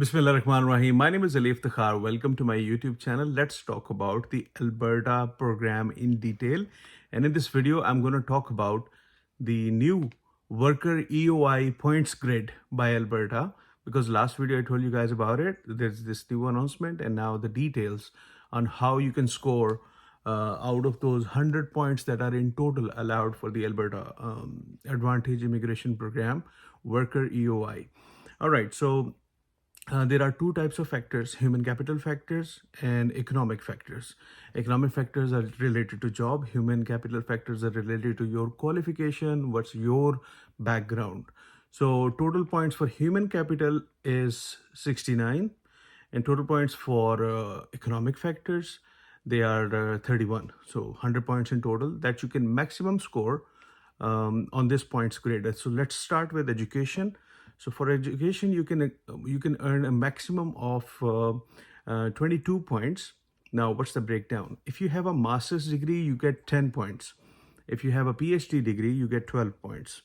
Bismillah Rahman Rahim. My name is Alif Takhar. Welcome to my YouTube channel. Let's talk about the Alberta program in detail. And in this video, I'm going to talk about the new worker EOI points grid by Alberta. Because last video I told you guys about it. There's this new announcement and now the details on how you can score out of those 100 points that are in total allowed for the Alberta Advantage Immigration Program worker EOI. All right, so there are two types of factors: human capital factors and economic factors. Economic factors are related to job, human capital factors are related to your qualification, what's your background. So total points for human capital is 69, and total points for economic factors, they are 31. So 100 points in total that you can maximum score on this points grid. So let's start with education. So for education, you can earn a maximum of 22 points. Now, what's the breakdown? If you have a master's degree, you get 10 points. If you have a PhD degree, you get 12 points.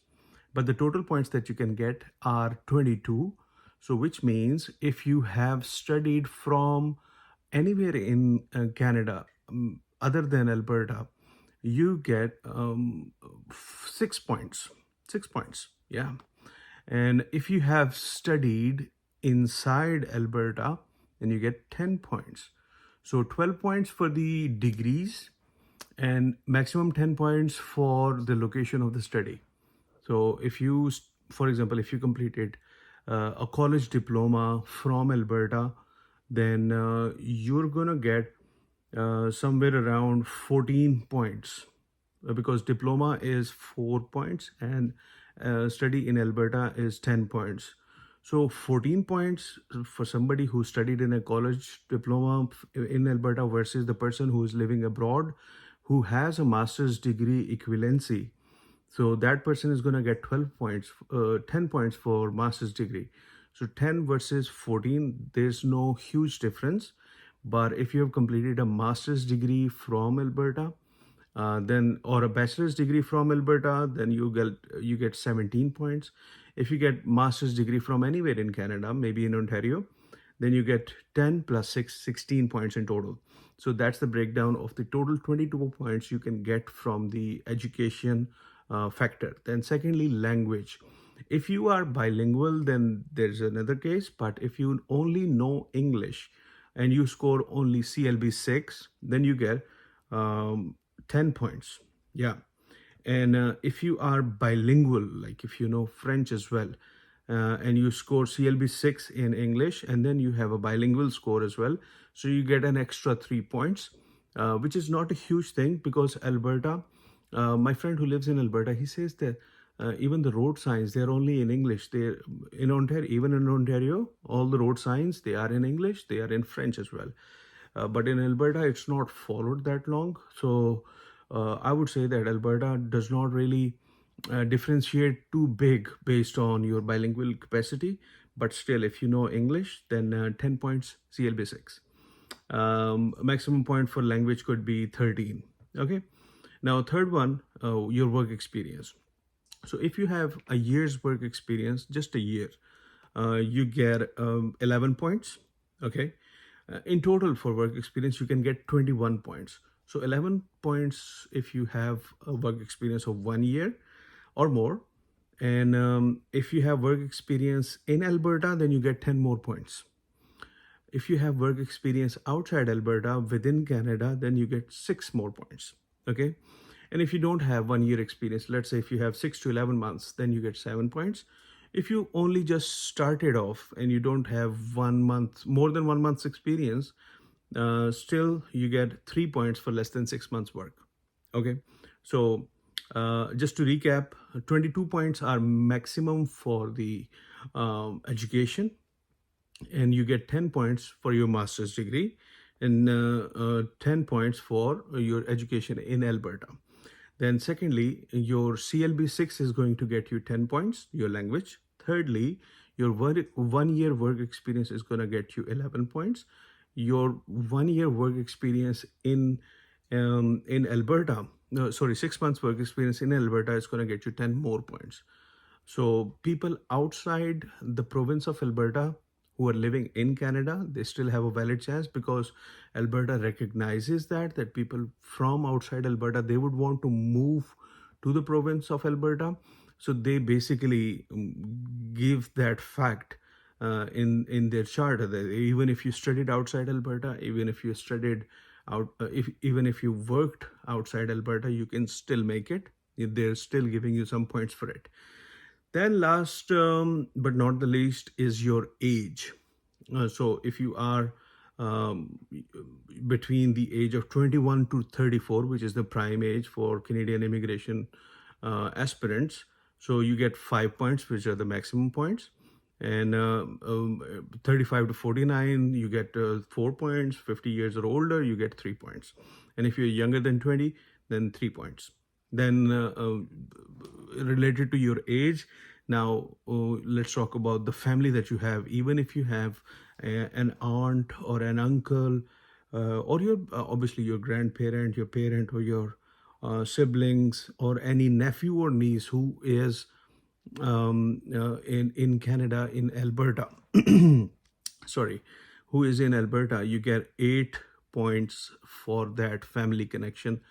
But the total points that you can get are 22. So which means if you have studied from anywhere in Canada other than Alberta, you get 6 points. 6 points, yeah. And if you have studied inside Alberta, then you get 10 points. So 12 points for the degrees and maximum 10 points for the location of the study. So if you, for example, if you completed a college diploma from Alberta, then you're going to get somewhere around 14 points because diploma is 4 points and study in Alberta is 10 points. So 14 points for somebody who studied in a college diploma in Alberta versus the person who is living abroad who has a master's degree equivalency. So that person is going to get 12 points, 10 points for master's degree. So 10 versus 14, there's no huge difference. But if you have completed a master's degree from Alberta, then or a bachelor's degree from Alberta, then you get 17 points. If you get master's degree from anywhere in Canada, maybe in Ontario, then you get 10 plus 6, 16 points in total. So that's the breakdown of the total 22 points you can get from the education factor. Then secondly, language. If you are bilingual, then there's another case. But if you only know English and you score only CLB 6, then you get 10 points. Yeah. And if you are bilingual, like if you know French as well, and you score CLB 6 in English, and then you have a bilingual score as well, so you get an extra 3 points, which is not a huge thing because Alberta, my friend who lives in Alberta, he says that even the road signs, they're only in English. They're in Ontario, even in Ontario, all the road signs, they are in English, they are in French as well. But in Alberta, it's not followed that long. So I would say that Alberta does not really differentiate too big based on your bilingual capacity. But still, if you know English, then 10 points CLB 6. Maximum point for language could be 13. Okay. Now, third one, your work experience. So if you have a year's work experience, just a year, you get 11 points. Okay. In total for work experience, you can get 21 points. So 11 points if you have a work experience of 1 year or more. And if you have work experience in Alberta, then you get 10 more points. If you have work experience outside Alberta within Canada, then you get 6 more points. Okay. And if you don't have 1 year experience, let's say if you have 6 to 11 months, then you get 7 points. If you only just started off and you don't have 1 month, more than 1 month's experience, still you get 3 points for less than 6 months work. Okay. So just to recap, 22 points are maximum for the education, and you get 10 points for your master's degree and 10 points for your education in Alberta. Then secondly, your CLB 6 is going to get you 10 points, your language. Thirdly, your 1 year work experience is going to get you 11 points. Your 1 year work experience in Alberta, 6 months work experience in Alberta is going to get you 10 more points. So people outside the province of Alberta who are living in Canada, they still have a valid chance because Alberta recognizes that people from outside Alberta, they would want to move to the province of Alberta. So they basically give that fact in their charter that even if you studied outside Alberta, even if you studied out, if even if you worked outside Alberta, you can still make it. They're still giving you some points for it. Then last but not the least is your age. So if you are um, between the age of 21 to 34, which is the prime age for Canadian immigration aspirants, so you get 5 points, which are the maximum points. And 35 to 49, you get 4 points. 50 years or older, you get 3 points. And if you're younger than 20, then 3 points. Then related to your age, now let's talk about the family that you have. Even if you have an aunt or an uncle, or your obviously your grandparent, your parent, or your siblings, or any nephew or niece who is in Canada, in Alberta, sorry, who is in Alberta, you get 8 points for that family connection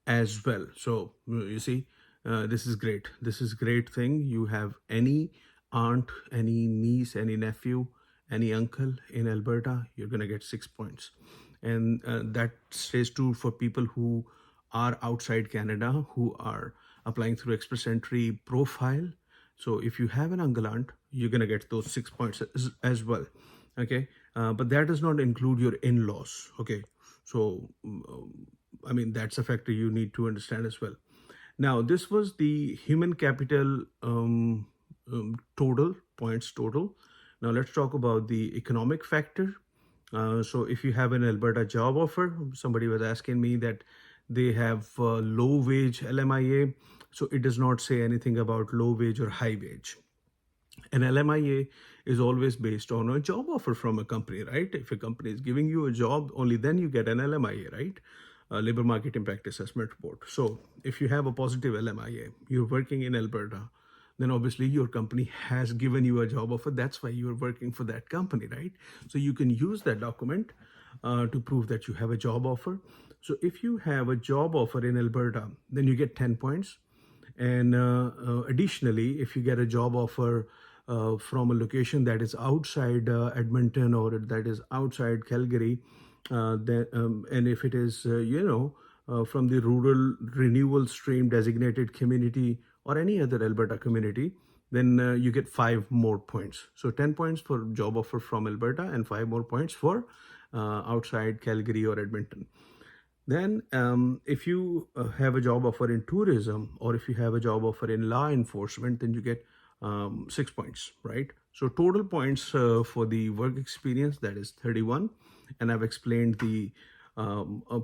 as well. So you see, this is great. This is great thing. You have any aunt, any niece, any nephew, any uncle in Alberta, you're gonna get 6 points, and that stays true for people who are outside Canada who are applying through Express Entry profile. So if you have an uncle aunt, you're gonna get those 6 points as well. Okay, but that does not include your in-laws. Okay, so I mean that's a factor you need to understand as well. Now this was the human capital total points total. Now let's talk about the economic factor. So if you have an Alberta job offer, somebody was asking me that they have low wage LMIA. So it does not say anything about low wage or high wage. An LMIA is always based on a job offer from a company, right? If a company is giving you a job, only then you get an LMIA, right? Labor Market Impact Assessment Report. So if you have a positive LMIA, you're working in Alberta, then obviously your company has given you a job offer. That's why you're working for that company, right? So you can use that document to prove that you have a job offer. So if you have a job offer in Alberta, then you get 10 points. And additionally, if you get a job offer from a location that is outside Edmonton or that is outside Calgary, and if it is, from the rural renewal stream designated community or any other Alberta community, then you get 5 more points. So 10 points for job offer from Alberta and 5 more points for outside Calgary or Edmonton. Then, if you have a job offer in tourism or if you have a job offer in law enforcement, then you get 6 points, right? So total points for the work experience, that is 31, and I've explained the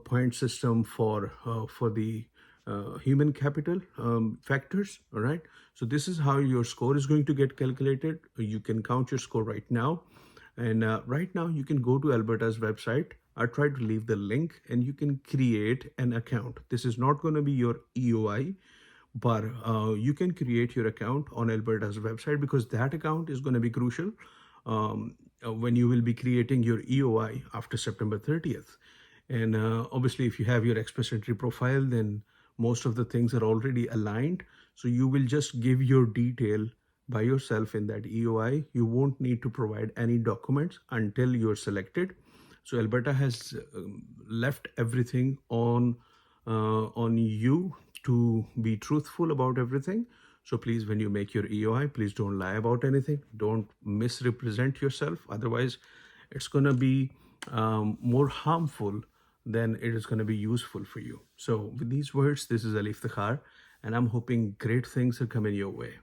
point system for the human capital factors. All right. So this is how your score is going to get calculated. You can count your score right now. And right now you can go to Alberta's website. I try to leave the link and you can create an account. This is not going to be your EOI, but you can create your account on Alberta's website because that account is going to be crucial when you will be creating your EOI after September 30th. And obviously, if you have your Express Entry profile, then most of the things are already aligned. So you will just give your detail by yourself in that EOI. You won't need to provide any documents until you're selected. So Alberta has left everything on you to be truthful about everything. So please, when you make your EOI, please don't lie about anything. Don't misrepresent yourself. Otherwise, it's going to be more harmful than it is going to be useful for you. So with these words, this is Alif Takhar, and I'm hoping great things are coming your way.